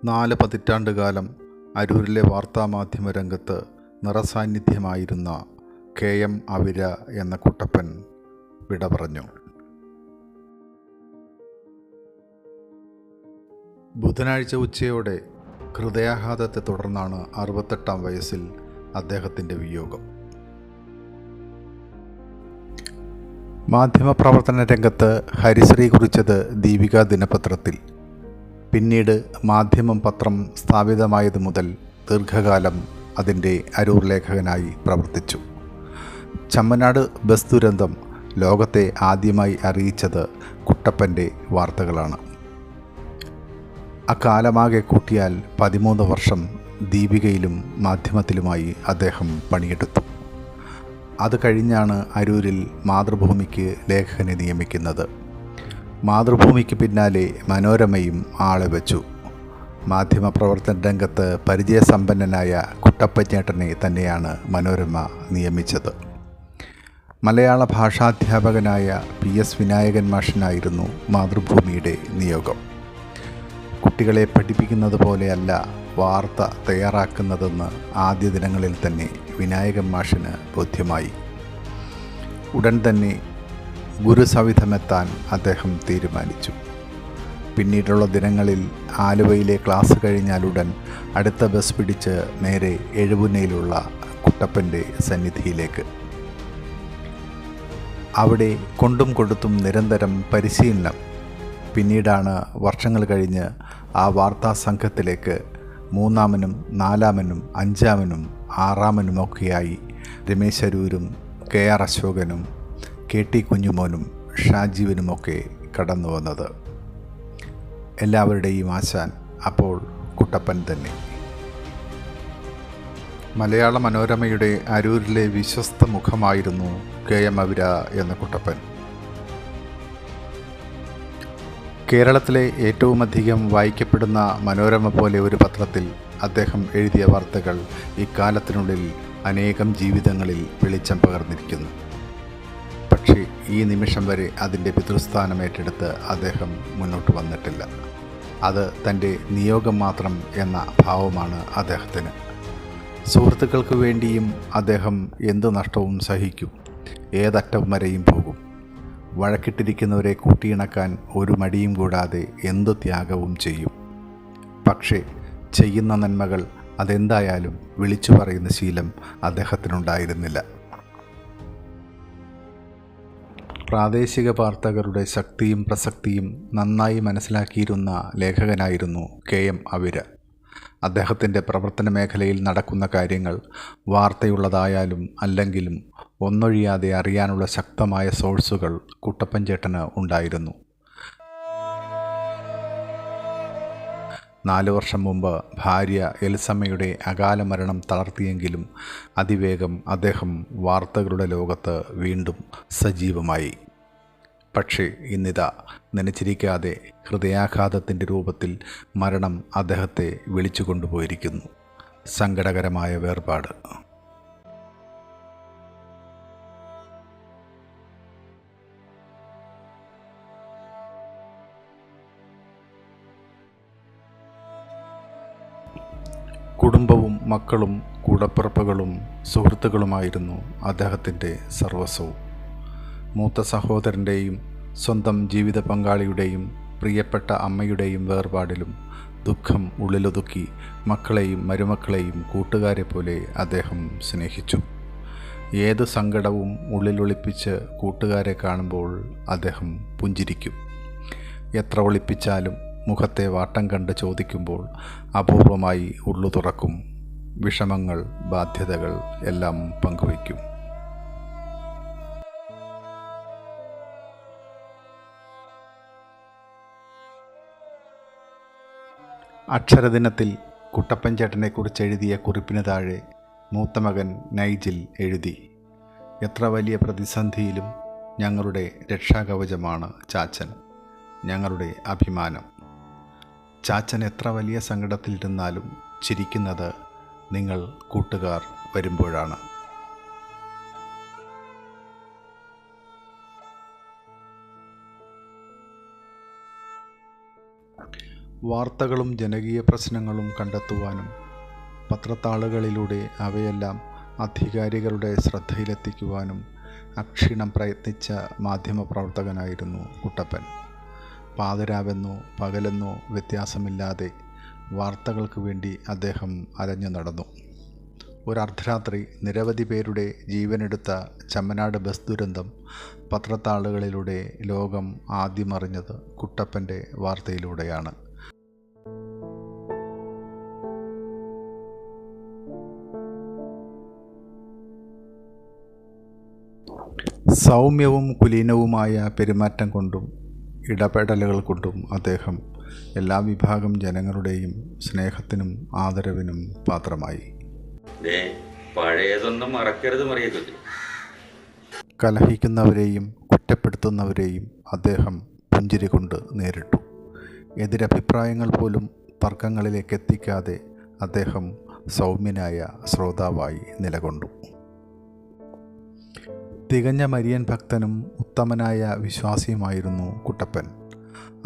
4 പതിറ്റാണ്ടുകാലം അരൂരിലെ വാർത്താമാധ്യമ രംഗത്ത് നിറസാന്നിധ്യമായിരുന്ന KM അവിര എന്ന കുട്ടപ്പൻ വിട പറഞ്ഞു. ബുധനാഴ്ച ഉച്ചയോടെ ഹൃദയാഘാതത്തെ തുടർന്നാണ് 68-ാം വയസ്സിൽ അദ്ദേഹത്തിൻ്റെ വിയോഗം. മാധ്യമപ്രവർത്തന രംഗത്ത് ഹരിശ്രീ കുറിച്ചത് ദീപിക ദിനപത്രത്തിൽ. പിന്നീട് മാധ്യമം പത്രം സ്ഥാപിതമായത് മുതൽ ദീർഘകാലം അതിൻ്റെ അരൂർ ലേഖകനായി പ്രവർത്തിച്ചു. ചമ്മനാട് ബസ് ദുരന്തം ലോകത്തെ ആദ്യമായി അറിയിച്ചത് കുട്ടപ്പൻ്റെ വാർത്തകളാണ്. അക്കാലമാകെ കൂട്ടിയാൽ 13 വർഷം ദീപികയിലും മാധ്യമത്തിലുമായി അദ്ദേഹം പണിയെടുത്തു. അത് കഴിഞ്ഞാണ് അരൂരിൽ മാതൃഭൂമിക്ക് ലേഖകനെ നിയമിക്കുന്നത്. മാതൃഭൂമിക്ക് പിന്നാലെ മനോരമയും ആളെ വച്ചു. മാധ്യമപ്രവർത്തന രംഗത്ത് പരിചയസമ്പന്നനായ കുട്ടപ്പച്ചേട്ടനെ തന്നെയാണ് മനോരമ നിയമിച്ചത്. മലയാള ഭാഷാധ്യാപകനായ PS വിനായകൻ മാഷിനായിരുന്നു മാതൃഭൂമിയുടെ നിയോഗം. കുട്ടികളെ പഠിപ്പിക്കുന്നത് പോലെയല്ല വാർത്ത തയ്യാറാക്കുന്നതെന്ന് ആദ്യ ദിനങ്ങളിൽ തന്നെ വിനായകൻ മാഷിന് ബോധ്യമായി. ഉടൻ തന്നെ ഗുരുസവിധമെത്താൻ അദ്ദേഹം തീരുമാനിച്ചു. പിന്നീടുള്ള ദിനങ്ങളിൽ ആലുവയിലെ ക്ലാസ് കഴിഞ്ഞാലുടൻ അടുത്ത ബസ് പിടിച്ച് നേരെ എഴുപുന്നയിലുള്ള കുട്ടപ്പൻ്റെ സന്നിധിയിലേക്ക്. അവിടെ കൊണ്ടും കൊടുത്തും നിരന്തരം പരിശീലനം. പിന്നീടാണ് വർഷങ്ങൾ കഴിഞ്ഞ് ആ വാർത്താ സംഘത്തിലേക്ക് 3-ാമനും 4-ാമനും 5-ാമനും 6-ാമനുമൊക്കെയായി രമേശ് അരൂരും KR അശോകനും KT കുഞ്ഞുമോനും ഷാജീവനുമൊക്കെ കടന്നു വന്നത്. എല്ലാവരുടെയും ആശാൻ അപ്പോൾ കുട്ടപ്പൻ തന്നെ. മലയാള മനോരമയുടെ അരൂരിലെ വിശ്വസ്ത മുഖമായിരുന്നു KM അവിര എന്ന കുട്ടപ്പൻ. കേരളത്തിലെ ഏറ്റവുമധികം വായിക്കപ്പെടുന്ന മനോരമ പോലെ ഒരു പത്രത്തിൽ അദ്ദേഹം എഴുതിയ വാർത്തകൾ ഇക്കാലത്തിനുള്ളിൽ അനേകം ജീവിതങ്ങളിൽ വെളിച്ചം പകർന്നിരിക്കുന്നു. പക്ഷേ ഈ നിമിഷം വരെ അതിൻ്റെ പിതൃസ്ഥാനം ഏറ്റെടുത്ത് അദ്ദേഹം മുന്നോട്ട് വന്നിട്ടില്ല. അത് തൻ്റെ നിയോഗം മാത്രം എന്ന ഭാവമാണ് അദ്ദേഹത്തിന്. സുഹൃത്തുക്കൾക്ക് വേണ്ടിയും അദ്ദേഹം എന്ത് നഷ്ടവും സഹിക്കും, ഏതറ്റം വരെയും പോകും. വഴക്കിട്ടിരിക്കുന്നവരെ കൂട്ടിയിണക്കാൻ ഒരു മടിയും കൂടാതെ എന്തു ത്യാഗവും ചെയ്യും. പക്ഷേ ചെയ്യുന്ന നന്മകൾ അതെന്തായാലും വിളിച്ചു പറയുന്ന ശീലം അദ്ദേഹത്തിനുണ്ടായിരുന്നില്ല. പ്രാദേശിക വാർത്തകളുടെ ശക്തിയും പ്രസക്തിയും നന്നായി മനസ്സിലാക്കിയിരുന്ന ലേഖകനായിരുന്നു KM അവിര. അദ്ദേഹത്തിൻ്റെ പ്രവർത്തന മേഖലയിൽ നടക്കുന്ന കാര്യങ്ങൾ വാർത്തയുള്ളതായാലും അല്ലെങ്കിലും ഒന്നൊഴിയാതെ അറിയാനുള്ള ശക്തമായ സോഴ്സുകൾ കുട്ടപ്പൻ ചേട്ടന് ഉണ്ടായിരുന്നു. 4 വർഷം മുമ്പ് ഭാര്യ എലിസമ്മയുടെ അകാല മരണം തളർത്തിയെങ്കിലും അതിവേഗം അദ്ദേഹം വാർത്തകളുടെ ലോകത്ത് വീണ്ടും സജീവമായി. പക്ഷേ ഇന്നിതാ നനച്ചിരിക്കാതെ ഹൃദയാഘാതത്തിൻ്റെ രൂപത്തിൽ മരണം അദ്ദേഹത്തെ വിളിച്ചു കൊണ്ടുപോയിരിക്കുന്നു. സങ്കടകരമായ വേർപാട്. കുടുംബവും മക്കളും കൂടപ്പിറപ്പുകളും സുഹൃത്തുക്കളുമായിരുന്നു അദ്ദേഹത്തിൻ്റെ സർവസ്വവും. മൂത്ത സഹോദരൻ്റെയും സ്വന്തം ജീവിത പങ്കാളിയുടെയും പ്രിയപ്പെട്ട അമ്മയുടെയും വേർപാടിലും ദുഃഖം ഉള്ളിലൊതുക്കി മക്കളെയും മരുമക്കളെയും കൂട്ടുകാരെ പോലെ അദ്ദേഹം സ്നേഹിച്ചു. ഏത് സങ്കടവും ഉള്ളിലൊളിപ്പിച്ച് കൂട്ടുകാരെ കാണുമ്പോൾ അദ്ദേഹം പുഞ്ചിരിക്കും. എത്ര ഒളിപ്പിച്ചാലും മുഖത്തെ വാട്ടം കണ്ട് ചോദിക്കുമ്പോൾ അപൂർവമായി ഉള്ളു തുറക്കും. വിഷമങ്ങൾ, ബാധ്യതകൾ എല്ലാം പങ്കുവയ്ക്കും. അക്ഷരദിനത്തിൽ കുട്ടപ്പൻ ചേട്ടനെക്കുറിച്ച് എഴുതിയ കുറിപ്പിന് താഴെ മൂത്ത മകൻ നൈജിൽ എഴുതി: എത്ര വലിയ പ്രതിസന്ധിയിലും ഞങ്ങളുടെ രക്ഷാകവചമാണ് ചാച്ചൻ, ഞങ്ങളുടെ അഭിമാനം. ചാച്ചൻ എത്ര വലിയ സങ്കടത്തിലിരുന്നാലും ചിരിക്കുന്നത് നിങ്ങൾ കൂട്ടുകാർ വരുമ്പോഴാണ്. വാർത്തകളും ജനകീയ പ്രശ്നങ്ങളും കണ്ടെത്തുവാനും പത്രത്താളുകളിലൂടെ അവയെല്ലാം അധികാരികളുടെ ശ്രദ്ധയിലെത്തിക്കുവാനും അക്ഷീണം പ്രയത്നിച്ച മാധ്യമപ്രവർത്തകനായിരുന്നു കുട്ടപ്പൻ. പാതിരാവെന്നോ പകലെന്നോ വ്യത്യാസമില്ലാതെ വാർത്തകൾക്ക് വേണ്ടി അദ്ദേഹം അലഞ്ഞു നടന്നു. ഒരു അർദ്ധരാത്രി നിരവധി പേരുടെ ജീവനെടുത്ത ചമ്മനാട് ബസ് ദുരന്തം പത്രത്താളുകളിലൂടെ ലോകം ആദ്യം അറിഞ്ഞത് കുട്ടപ്പൻ്റെ വാർത്തയിലൂടെയാണ്. സൗമ്യവും കുലീനവുമായ പെരുമാറ്റം കൊണ്ടും ഇടപെടലുകൾ കൊണ്ടും അദ്ദേഹം എല്ലാ വിഭാഗം ജനങ്ങളുടെയും സ്നേഹത്തിനും ആദരവിനും പാത്രമായി. പഴയതൊന്നും മറക്കരുത് മറിയത്തില്ല. കലഹിക്കുന്നവരെയും കുറ്റപ്പെടുത്തുന്നവരെയും അദ്ദേഹം പുഞ്ചിരി കൊണ്ട് നേരിട്ടു. എതിരഭിപ്രായങ്ങൾ പോലും തർക്കങ്ങളിലേക്ക് എത്തിക്കാതെ അദ്ദേഹം സൗമ്യനായ ശ്രോതാവായി നിലകൊണ്ടു. തികഞ്ഞ മരിയൻ ഭക്തനും ഉത്തമനായ വിശ്വാസിയുമായിരുന്നു കുട്ടപ്പൻ.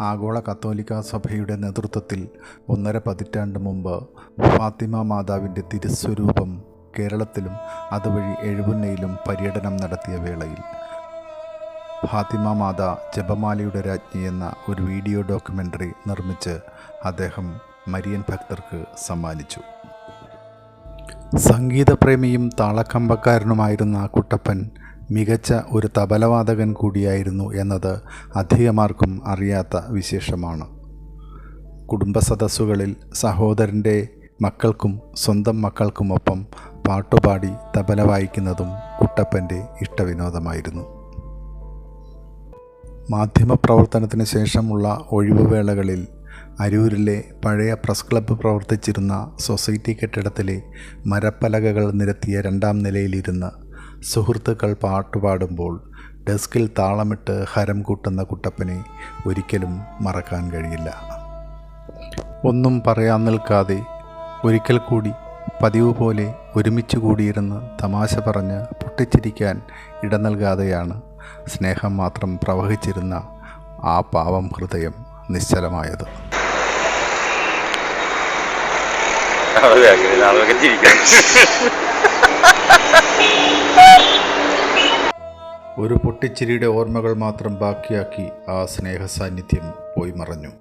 ആഗോള കത്തോലിക്ക സഭയുടെ നേതൃത്വത്തിൽ 1.5 പതിറ്റാണ്ട് മുമ്പ് ഫാത്തിമ മാതാവിൻ്റെ തിരുസ്വരൂപം കേരളത്തിലും അതുവഴി എഴുപുന്നയിലും പര്യടനം നടത്തിയ വേളയിൽ ഫാത്തിമ മാതാ ജപമാലയുടെ രാജ്ഞി എന്ന ഒരു വീഡിയോ ഡോക്യുമെൻ്ററി നിർമ്മിച്ച് അദ്ദേഹം മരിയൻ ഭക്തർക്ക് സമ്മാനിച്ചു. സംഗീതപ്രേമിയും താളക്കമ്പക്കാരനുമായിരുന്ന കുട്ടപ്പൻ മികച്ച ഒരു തബലവാദകൻ കൂടിയായിരുന്നു എന്നത് അധികമാർക്കും അറിയാത്ത വിശേഷമാണ്. കുടുംബസദസ്സുകളിൽ സഹോദരൻ്റെ മക്കൾക്കും സ്വന്തം മക്കൾക്കുമൊപ്പം പാട്ടുപാടി തബല വായിക്കുന്നതും കുട്ടപ്പൻ്റെ ഇഷ്ടവിനോദമായിരുന്നു. മാധ്യമപ്രവർത്തനത്തിന് ശേഷമുള്ള ഒഴിവുവേളകളിൽ അരൂരിലെ പഴയ പ്രസ് ക്ലബ്ബ് പ്രവർത്തിച്ചിരുന്ന സൊസൈറ്റി കെട്ടിടത്തിലെ മരപ്പലകകൾ നിരത്തിയ 2ാം നിലയിലിരുന്ന് സുഹൃത്തുക്കൾ പാട്ടുപാടുമ്പോൾ ഡെസ്കിൽ താളമിട്ട് ഹരം കൂട്ടുന്ന കുട്ടപ്പനെ ഒരിക്കലും മറക്കാൻ കഴിയില്ല. ഒന്നും പറയാൻ നിൽക്കാതെ ഒരിക്കൽ കൂടി പതിവ് പോലെ ഒരുമിച്ച് കൂടിയിരുന്ന് തമാശ പറഞ്ഞ് പൊട്ടിച്ചിരിക്കാൻ ഇട നൽകാതെയാണ് സ്നേഹം മാത്രം പ്രവഹിച്ചിരുന്ന ആ പാവം ഹൃദയം നിശ്ചലമായത്. ഒരു പൊട്ടിച്ചിരിയുടെ ഓർമ്മകൾ മാത്രം ബാക്കിയാക്കി ആ സ്നേഹ സാന്നിധ്യം പോയി മറഞ്ഞു.